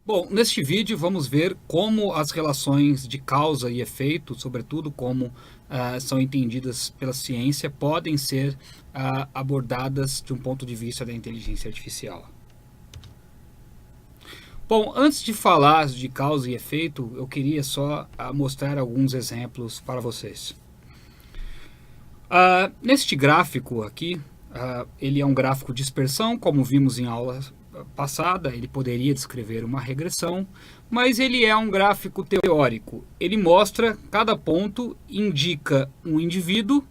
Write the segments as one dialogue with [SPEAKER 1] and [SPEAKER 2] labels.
[SPEAKER 1] Bom, neste vídeo vamos ver como as relações de causa e efeito, sobretudo como são entendidas pela ciência, podem ser abordadas de um ponto de vista da inteligência artificial. Bom, antes de falar de causa e efeito, eu queria só mostrar alguns exemplos para vocês. Neste gráfico aqui, ele é um gráfico de dispersão, como vimos em aula passada. Ele poderia descrever uma regressão, mas ele é um gráfico teórico. Ele mostra cada ponto, indica um indivíduo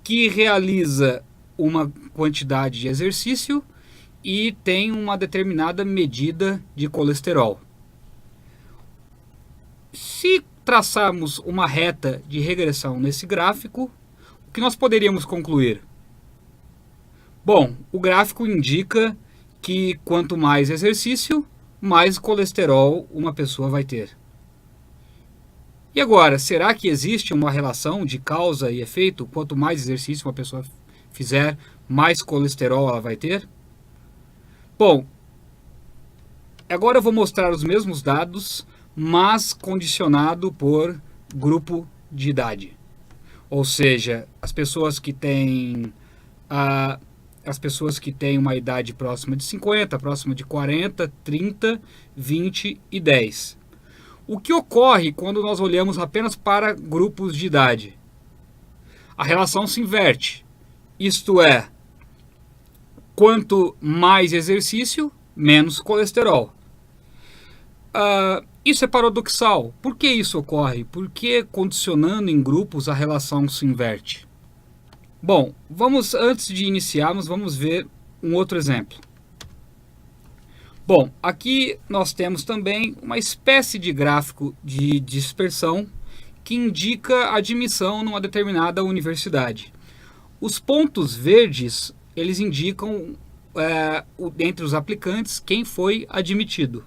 [SPEAKER 1] que realiza uma quantidade de exercício e tem uma determinada medida de colesterol. Se traçarmos uma reta de regressão nesse gráfico, o que nós poderíamos concluir? Bom, o gráfico indica que quanto mais exercício, mais colesterol uma pessoa vai ter. E agora, será que existe uma relação de causa e efeito? Quanto mais exercício uma pessoa fizer, mais colesterol ela vai ter? Bom, agora eu vou mostrar os mesmos dados, mas condicionado por grupo de idade. Ou seja, as pessoas que têm uma idade próxima de 50, próxima de 40, 30, 20 e 10. O que ocorre quando nós olhamos apenas para grupos de idade? A relação se inverte. Isto é, quanto mais exercício, menos colesterol. Isso é paradoxal. Por que isso ocorre? Porque condicionando em grupos a relação se inverte. Bom, antes de iniciarmos, vamos ver um outro exemplo. Bom, aqui nós temos também uma espécie de gráfico de dispersão que indica a admissão numa determinada universidade. Os pontos verdes, eles indicam entre os aplicantes quem foi admitido.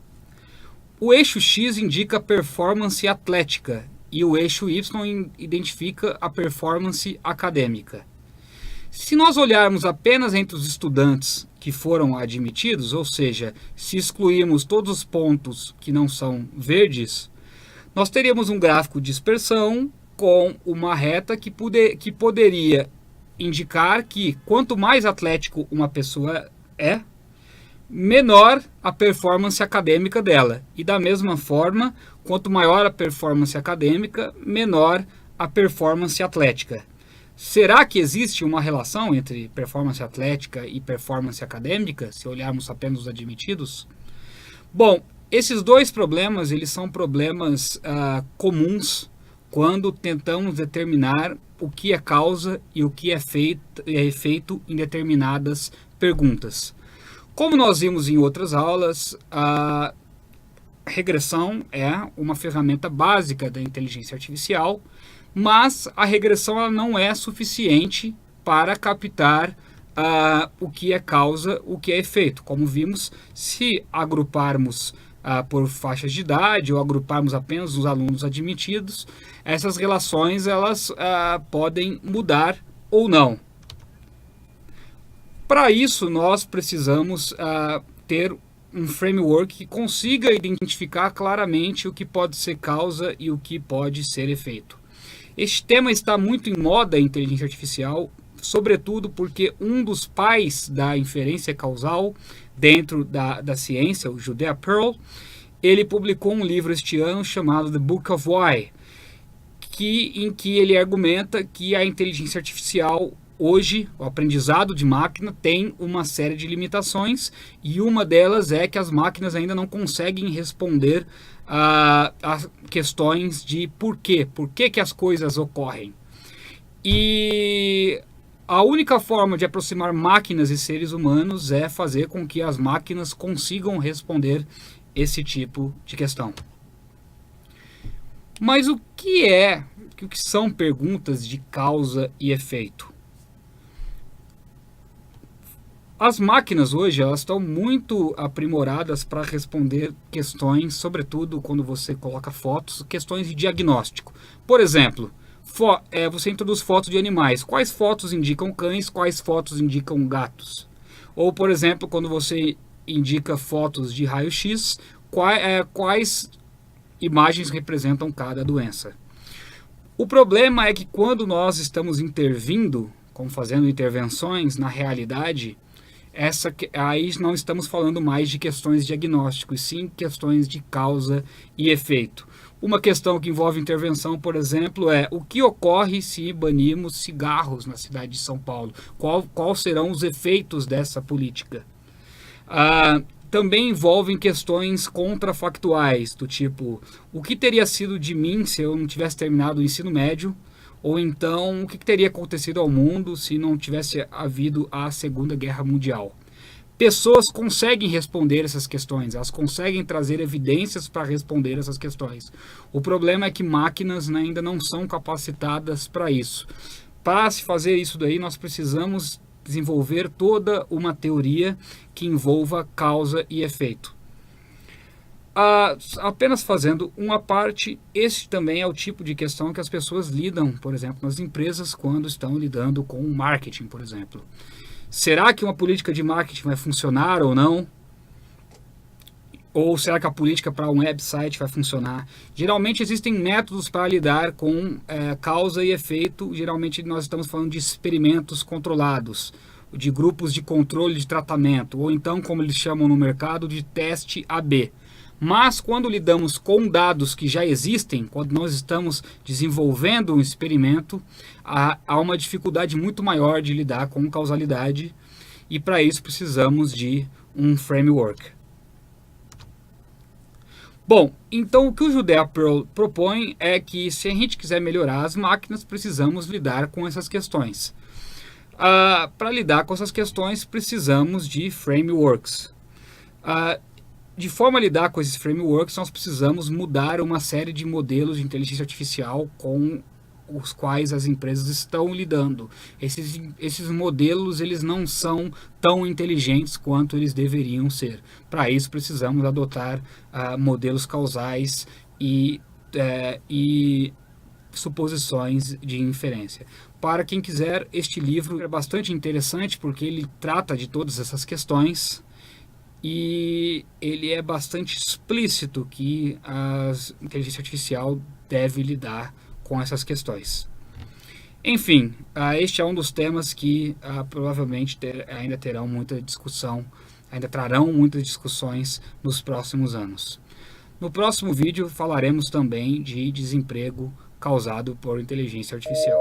[SPEAKER 1] O eixo X indica a performance atlética e o eixo Y identifica a performance acadêmica. Se nós olharmos apenas entre os estudantes que foram admitidos, ou seja, se excluirmos todos os pontos que não são verdes, nós teríamos um gráfico de dispersão com uma reta que poderia indicar que quanto mais atlético uma pessoa é, menor a performance acadêmica dela. E da mesma forma, quanto maior a performance acadêmica, menor a performance atlética. Será que existe uma relação entre performance atlética e performance acadêmica, se olharmos apenas os admitidos? Bom, esses dois problemas, eles são problemas comuns quando tentamos determinar o que é causa e o que é efeito em determinadas perguntas. Como nós vimos em outras aulas, a regressão é uma ferramenta básica da inteligência artificial, mas a regressão ela não é suficiente para captar o que é causa, o que é efeito. Como vimos, se agruparmos por faixas de idade ou agruparmos apenas os alunos admitidos, essas relações elas podem mudar ou não. Para isso, nós precisamos ter um framework que consiga identificar claramente o que pode ser causa e o que pode ser efeito. Este tema está muito em moda em inteligência artificial, sobretudo porque um dos pais da inferência causal dentro da ciência, o Judea Pearl, ele publicou um livro este ano chamado The Book of Why, em que ele argumenta que a inteligência artificial hoje, o aprendizado de máquina, tem uma série de limitações e uma delas é que as máquinas ainda não conseguem responder a questões de por que as coisas ocorrem. E a única forma de aproximar máquinas e seres humanos é fazer com que as máquinas consigam responder esse tipo de questão. Mas o que são perguntas de causa e efeito? As máquinas hoje elas estão muito aprimoradas para responder questões, sobretudo quando você coloca fotos, questões de diagnóstico. Por exemplo, você introduz fotos de animais. Quais fotos indicam cães, quais fotos indicam gatos? Ou, por exemplo, quando você indica fotos de raio-x, quais imagens representam cada doença. O problema é que quando nós estamos intervindo, como fazendo intervenções na realidade, aí não estamos falando mais de questões de diagnóstico, e sim questões de causa e efeito. Uma questão que envolve intervenção, por exemplo, é o que ocorre se banirmos cigarros na cidade de São Paulo? Quais serão os efeitos dessa política? Também envolvem questões contrafactuais, do tipo, o que teria sido de mim se eu não tivesse terminado o ensino médio? Ou então, o que teria acontecido ao mundo se não tivesse havido a Segunda Guerra Mundial? Pessoas conseguem responder essas questões, elas conseguem trazer evidências para responder essas questões. O problema é que máquinas, né, ainda não são capacitadas para isso. Para se fazer isso daí, nós precisamos desenvolver toda uma teoria que envolva causa e efeito. Apenas fazendo uma parte, esse também é o tipo de questão que as pessoas lidam, por exemplo, nas empresas quando estão lidando com o marketing, por exemplo. Será que uma política de marketing vai funcionar ou não? Ou será que a política para um website vai funcionar? Geralmente existem métodos para lidar com causa e efeito. Geralmente nós estamos falando de experimentos controlados, de grupos de controle de tratamento, ou então, como eles chamam no mercado, de teste AB. Mas quando lidamos com dados que já existem, quando nós estamos desenvolvendo um experimento, há uma dificuldade muito maior de lidar com causalidade, e para isso precisamos de um framework. Bom, então o que o Judea Pearl propõe é que se a gente quiser melhorar as máquinas, precisamos lidar com essas questões. Para lidar com essas questões, precisamos de frameworks. De forma a lidar com esses frameworks, nós precisamos mudar uma série de modelos de inteligência artificial com os quais as empresas estão lidando. Esses modelos, eles não são tão inteligentes quanto eles deveriam ser. Para isso precisamos adotar modelos causais e suposições de inferência. Para quem quiser, este livro é bastante interessante porque ele trata de todas essas questões e ele é bastante explícito que a inteligência artificial deve lidar com essas questões. Enfim, este é um dos temas que provavelmente ainda terão muita discussão, ainda trarão muitas discussões nos próximos anos. No próximo vídeo falaremos também de desemprego causado por inteligência artificial.